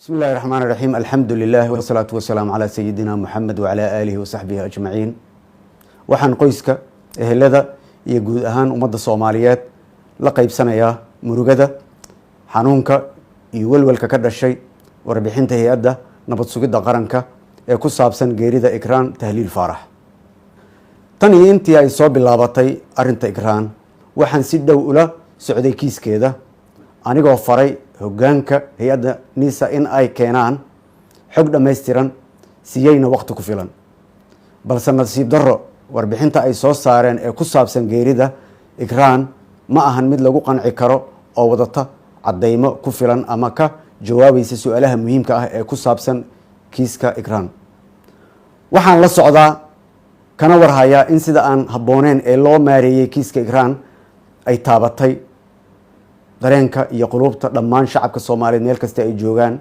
بسم الله الرحمن الرحيم الحمد لله والصلاة والسلام على سيدنا محمد وعلى آله وصحبه أجمعين waxaan qoyska ehelada iyo guud ahaan ummadda Soomaaliyeed la qaybsanayaa murugada xanuunka iyo walwalka ka dhashay warbixinta hay'adda nabad sugidda qaranka ee ku saabsan geerida Ikraan Tahliil Faarax tan iyo intii ay soo bilaabatay arinta Ikraan waxaan si dhow ula socday kiiskeeda anigoo faray hoggaanka hay'adda NISA in ay keenaan xog dhameystiran siyayna waqti ku filan balse nasiib darro warbixinta ay soo saareen ee ku saabsan geerida Ikraan ma ahan mid lagu qanci karo oo wadata cadeymo ku filan ama ka jawaabaysa su'aalaha muhiimka ah ee ku saabsan kiiska Ikraan waxaan la socdaa kana warhayaa in sida aan habbooneen ee loo maareeyay kiiska Ikraan ay taabatay dareenka iyo qulubta dhammaan shacabka Soomaaliyeed meel kasta ay joogaan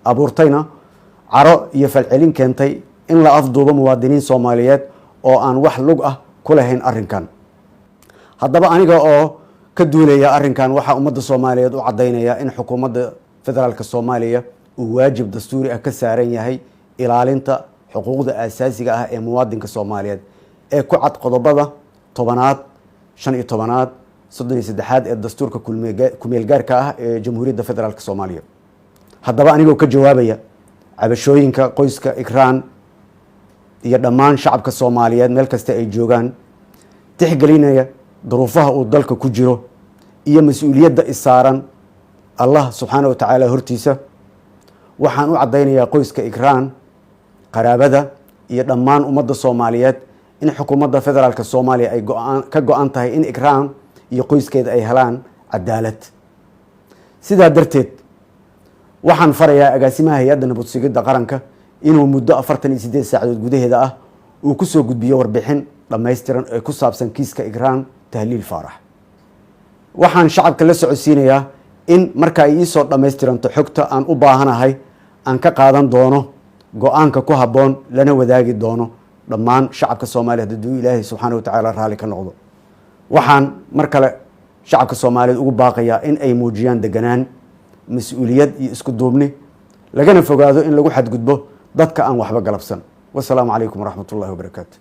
abuurtayna caro iyo falcelin keentay in la afduubo muwaadiniin Soomaaliyeed oo aan wax lug ah ku lahayn arrinkan haddaba aniga oo ka duulaya arrinkan waxa ummadda Soomaaliyeed u cadeynaya in xukuumadda federaalka Soomaaliya uu waajib dastuuri ah ka saaran yahay ilaalinta xuquuqda aasaasiga ah ee muwaadinka Soomaaliyeed ee ku cad qodobada 10aad 15aad 33aad ee dastuurka kumeel gaarka ah ee Jamhuuriyadda Federaalka Soomaaliya haddaba anigoo ka jawaabaya cabashooyinka qoyska Ikraan iyo dhammaan shacabka Soomaaliyeed meel kasta ay joogaan tixgelinaya duruufaha uu dalka ku jiro iyo mas'uuliyadda isaaran Allah subhanahu wa ta'ala hortiisa waxaan u cadeynayaa qoyska Ikraan qaraabada iyo dhammaan ummadda Soomaaliyeed in xukuumadda federaalka Soomaaliya ay ka go'an tahay in Ikraan iyo qoyskeeda ay helaan cadaalad sidaa darteed waxaan farayaa agaasimaha hay'adda nabad sugidda qaranka inuu muddo 48 saacadood gudaheeda ah uu ku soo gudbiyo warbixin dhameystiran ee ku saabsan kiiska Ikraan Tahliil Faarax waxaan shacabka la socodsiinayaa in marka ay soo dhameystiranto xogta aan u baahanahay aan ka qaadan doono go'aanka ku habboon lana wadaagi doono dhammaan shacabka Soomaaliyeed haddii Ilaahay subhanahu wa ta'ala raali ka noqdo waxaan mar kale shacabka Soomaaliyeed ugu baaqayaa in ay muujiyaan deganaan mas'uuliyad iyo isku duubni lagana fogaado in lagu xadgudbo dadka aan waxba galabsan wassalaamu calaykum waraxmatullaahi wabarakaatuh